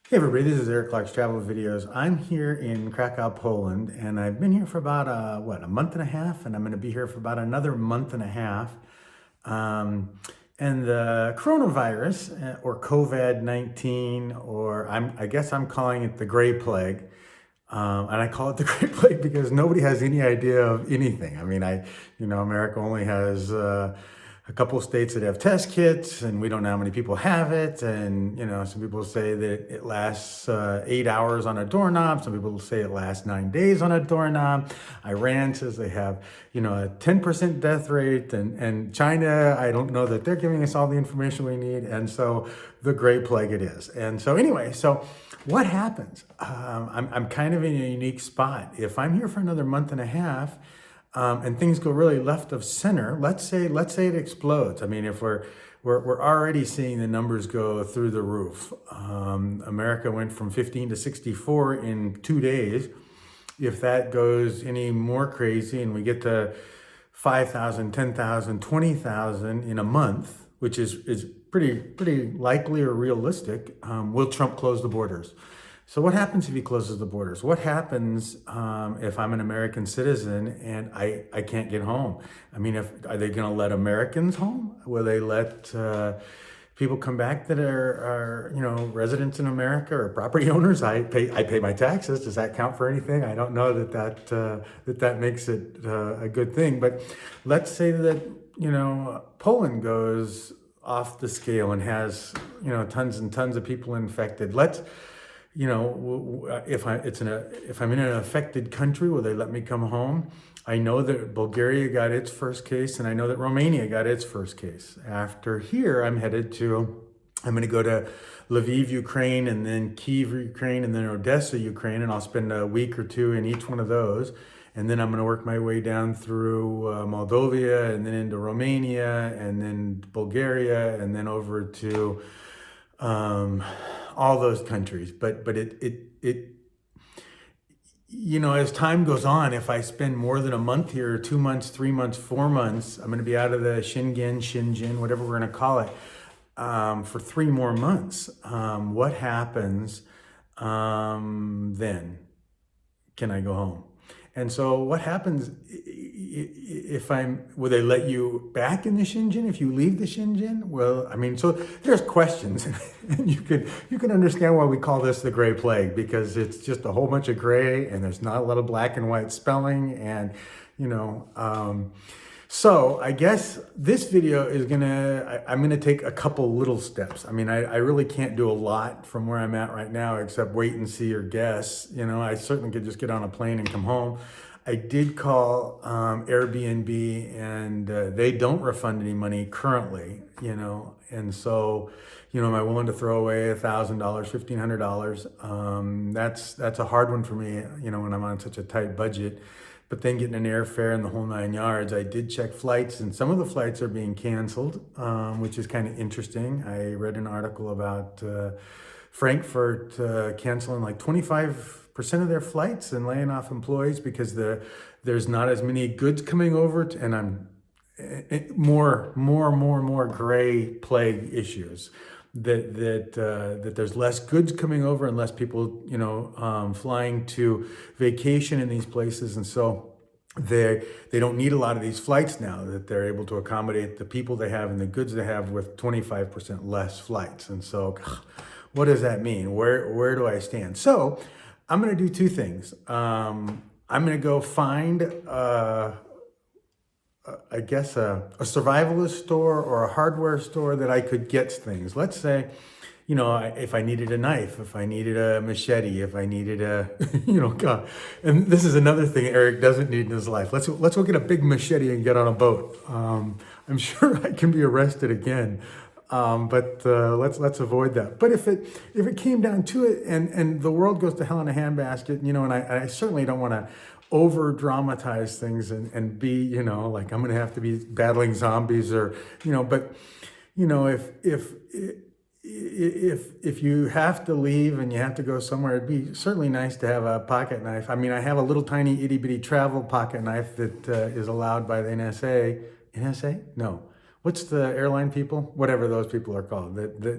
Hey everybody, this is Eric Clark's Travel Videos. I'm here in Krakow, Poland, and I've been here for about a month and a half, and I'm going to be here for about another month and a half. Um, and the coronavirus, or COVID-19, or I guess I'm calling it the Gray Plague. And I call it the Great Plague because nobody has any idea of anything. I mean, America only has a couple of states that have test kits, and we don't know how many people have it. And some people say that it lasts 8 hours on a doorknob. Some people say it lasts 9 days on a doorknob. Iran says they have, a 10% death rate, and China, I don't know that they're giving us all the information we need. And so the Great Plague it is. And so anyway, what happens? I'm kind of in a unique spot. If I'm here for another month and a half, and things go really left of center, let's say it explodes. I mean, if we're already seeing the numbers go through the roof. America went from 15 to 64 in 2 days. If that goes any more crazy and we get to 5,000, 10,000, 20,000 in a month, which is pretty likely or realistic, will Trump close the borders? So what happens if he closes the borders? What happens if I'm an American citizen and I can't get home? I mean, are they going to let Americans home? Will they let people come back that are residents in America or property owners? I pay my taxes. Does that count for anything? I don't know that makes it a good thing. But let's say that Poland goes off the scale and has tons and tons of people infected. If I'm in an affected country, will they let me come home? I know that Bulgaria got its first case, and I know that Romania got its first case. After here, I'm going to go to Lviv, Ukraine, and then Kyiv, Ukraine, and then Odessa, Ukraine, and I'll spend a week or two in each one of those. And then I'm going to work my way down through Moldova, and then into Romania, and then Bulgaria, and then over to all those countries. But as time goes on, if I spend more than a month here, 2 months, 3 months, 4 months, I'm going to be out of the Shenzhen, whatever we're going to call it, for 3 more months. What happens then? Can I go home? And so what happens will they let you back in the Shenzhen if you leave the Shenzhen? Well, I mean, so there's questions. And you can understand why we call this the Gray Plague, because it's just a whole bunch of gray and there's not a lot of black and white spelling. And, so I guess this video is I'm gonna take a couple little steps. I mean, I really can't do a lot from where I'm at right now, except wait and see or guess. I certainly could just get on a plane and come home. I did call Airbnb, and they don't refund any money currently, and so, am I willing to throw away $1,000, $1,500? That's a hard one for me, when I'm on such a tight budget. But then getting an airfare and the whole 9 yards. I did check flights, and some of the flights are being canceled, which is kind of interesting. I read an article about Frankfurt canceling like 25% of their flights and laying off employees because there's not as many goods coming over, and I'm more Gray Plague issues. That there's less goods coming over and less people, flying to vacation in these places. And so they don't need a lot of these flights now, that they're able to accommodate the people they have and the goods they have with 25% less flights. And so what does that mean? Where do I stand? So I'm going to do two things. I'm going to go find I guess a survivalist store or a hardware store that I could get things. Let's say, if I needed a knife, if I needed a machete, if I needed God. And this is another thing Eric doesn't need in his life. Let's go get a big machete and get on a boat. I'm sure I can be arrested again. But let's avoid that. But if it came down to it, and the world goes to hell in a handbasket, and I certainly don't want to over dramatize things and be, like I'm going to have to be battling zombies or, but, if you have to leave and you have to go somewhere, it'd be certainly nice to have a pocket knife. I mean, I have a little tiny itty bitty travel pocket knife that is allowed by the NSA. NSA? No. what's the airline people? Whatever those people are called.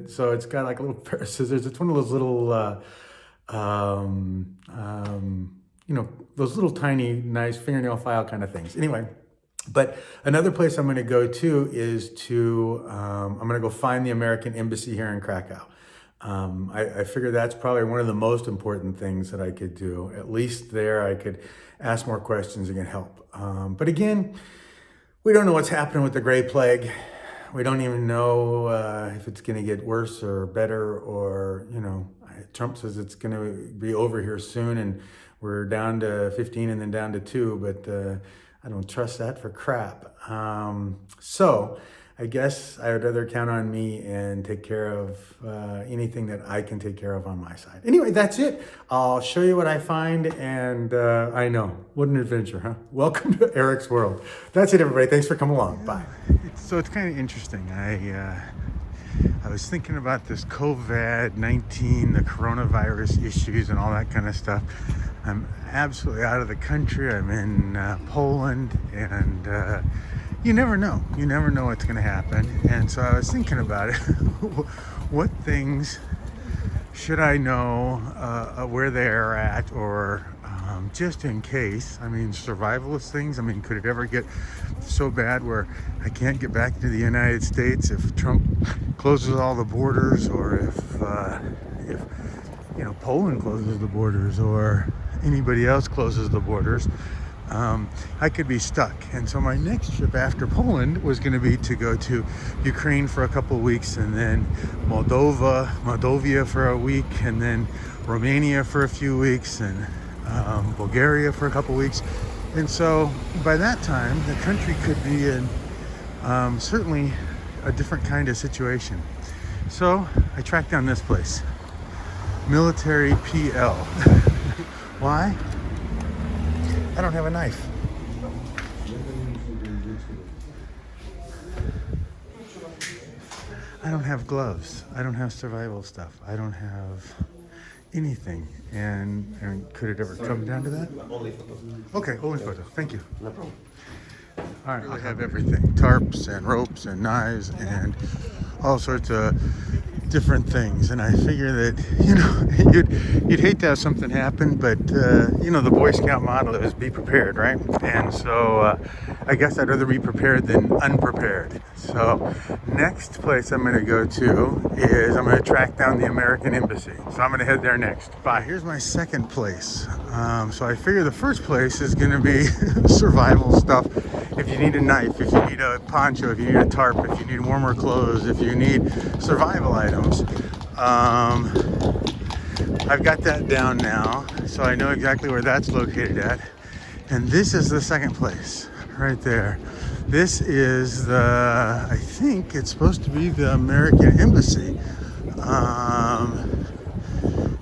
So it's got like a little pair of scissors. It's one of those little, you know, those little tiny, nice fingernail file kind of things. Anyway, but another place I'm going to go to is I'm going to go find the American Embassy here in Krakow. I figure that's probably one of the most important things that I could do. At least there I could ask more questions and get help. But again, we don't know what's happening with the Gray Plague. We don't even know if it's going to get worse or better, or, you know, Trump says it's going to be over here soon and we're down to 15 and then down to 2, but I don't trust that for crap. So I guess I would rather count on me and take care of anything that I can take care of on my side. Anyway, that's it. I'll show you what I find, and I know, what an adventure, huh? Welcome to Eric's World. That's it, everybody. Thanks for coming along. Bye. So it's kind of interesting. I was thinking about this COVID-19, the coronavirus issues and all that kind of stuff. I'm absolutely out of the country. I'm in Poland, and you never know. You never know what's going to happen. And so I was thinking about it. What things should I know where they're at, or just in case? I mean, survivalist things. I mean, could it ever get so bad where I can't get back to the United States if Trump closes all the borders, or if you know, Poland closes the borders, or anybody else closes the borders? I could be stuck. And so my next trip after Poland was going to be to go to Ukraine for a couple of weeks, and then Moldova for a week, and then Romania for a few weeks, and Bulgaria for a couple of weeks. And so by that time, the country could be in certainly a different kind of situation. So I tracked down this place, Military PL. Why? I don't have a knife. I don't have gloves. I don't have survival stuff. I don't have anything. And could it ever come down to that? Only photos. Okay, only photo. Thank you. No problem. All right, I have everything. Tarps and ropes and knives and all sorts of different things. And I figure that, you know, you'd hate to have something happen, but you know, the Boy Scout motto is be prepared, right? And so I guess I'd rather be prepared than unprepared. So next place I'm going to go to is I'm going to track down the American Embassy. So I'm going to head there next. Bye. Here's my second place. So I figure the first place is going to be survival stuff. If you need a knife, if you need a poncho, if you need a tarp, if you need warmer clothes, if you need survival items. I've got that down now, so I know exactly where that's located at. And this is the second place, right there. This is I think it's supposed to be the American Embassy.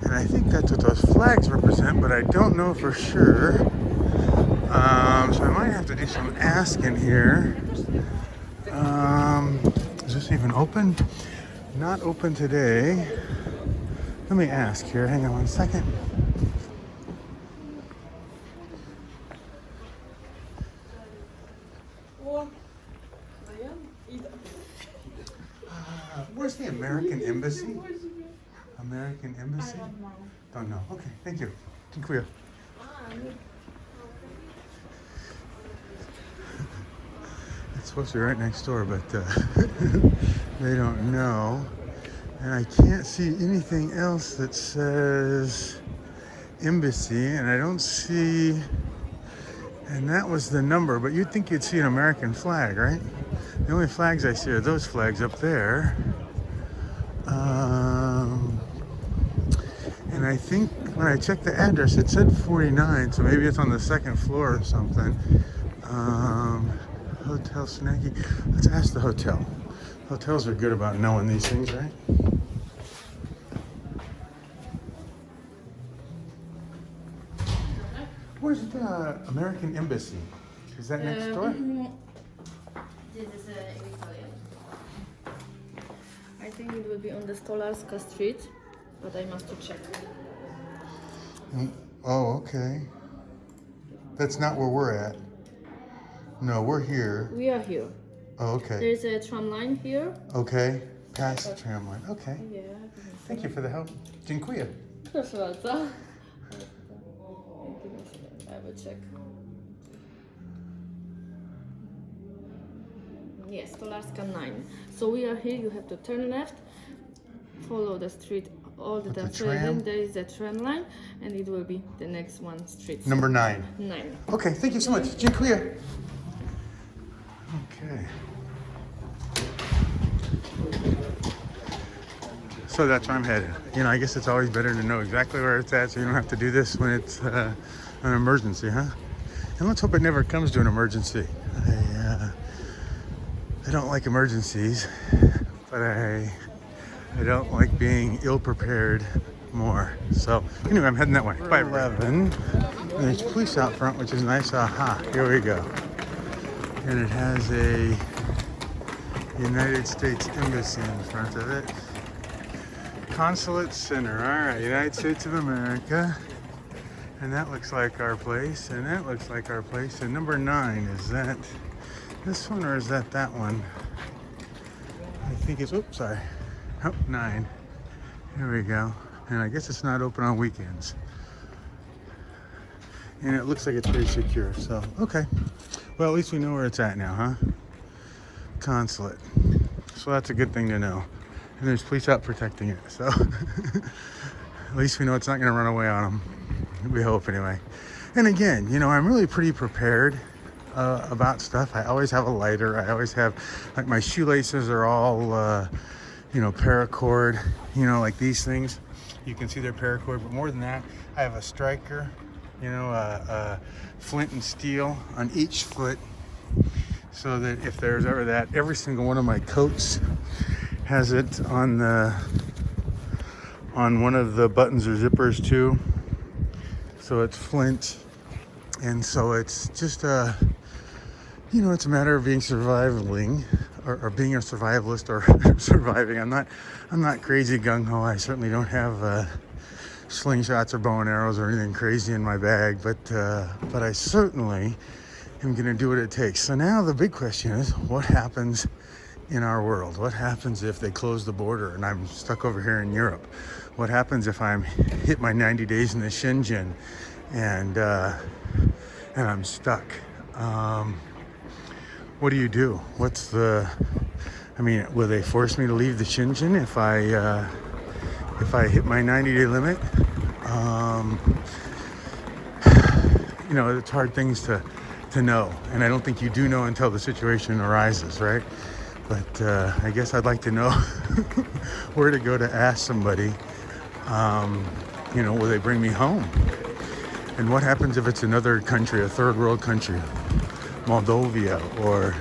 And I think that's what those flags represent, but I don't know for sure. So I might have to do some asking here. Is this even open? Not open today. Let me ask here. Hang on one second. Where's the American Embassy? American Embassy? Don't know. Okay, thank you. Dziękuję. It's supposed to be right next door, but they don't know. And I can't see anything else that says embassy, and I don't see, and that was the number, but you'd think you'd see an American flag, right? The only flags I see are those flags up there. And I think when I checked the address, it said 49, so maybe it's on the second floor or something. Hotel Snacky. Let's ask the hotel. Hotels are good about knowing these things, right? Where's the American Embassy? Is that next door? This is Victoria. I think it will be on the Stolarska Street, but I must check. Oh, okay. That's not where we're at. No, we're here. We are here. Oh, okay. There's a tram line here. Okay. Past the tram line. Okay. Yeah. Thank you for the help. Dziękuję. Proszę bardzo. I will check. Yes, Stolarska 9. So we are here, you have to turn left, follow the street all the With time. the So tram? then there is a tram line and it will be the next one street. Number 9. 9. Okay, thank you so much. Dziękuję. Okay. So that's where I'm headed. You know, I guess it's always better to know exactly where it's at so you don't have to do this when it's an emergency, huh? And let's hope it never comes to an emergency. I don't like emergencies, but I don't like being ill-prepared more. So anyway, I'm heading that way. 511. There's police out front, which is nice. Aha, here we go. And it has a United States Embassy in front of it. Consulate Center. All right, United States of America. And that looks like our place. And that looks like our place. And number 9, is that this one or is that one? I think it's, oops, sorry. Oh, 9. Here we go. And I guess it's not open on weekends. And it looks like it's pretty secure, so, okay. Well, at least we know where it's at now, huh? Consulate. So that's a good thing to know. And there's police out protecting it, so at least we know it's not going to run away on them. We hope, anyway. And again, you know, I'm really pretty prepared about stuff. I always have a lighter. I always have, like, my shoelaces are all, you know, paracord, you know, like these things. You can see they're paracord, but more than that, I have a striker, you know, flint and steel on each foot, so that if there's ever that, every single one of my coats has it on one of the buttons or zippers too. So it's flint, and so it's just you know, it's a matter of being surviving, or being a survivalist, or surviving. I'm not crazy gung-ho. I certainly don't have slingshots or bow and arrows or anything crazy in my bag, but I certainly am going to do what it takes. So now the big question is, what happens in our world? What happens if they close the border and I'm stuck over here in Europe? What happens if I'm hit my 90 days in the Shenzhen and I'm stuck? What do you do? I mean, will they force me to leave the Shenzhen if I hit my 90-day limit? You know, it's hard things to know, and I don't think you do know until the situation arises, right? But I guess I'd like to know where to go to ask somebody, you know, will they bring me home? And what happens if it's another country, a third world country, Moldova, or,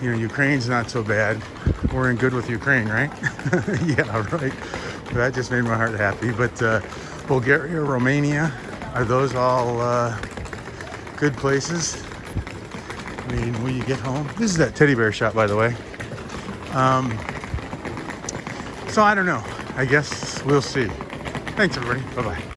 you know, Ukraine's not so bad. We're in good with Ukraine, right? Yeah, right. That just made my heart happy. But Bulgaria, Romania, are those all good places? I mean, will you get home? This is that teddy bear shop, by the way. So I don't know. I guess we'll see. Thanks, everybody. Bye-bye.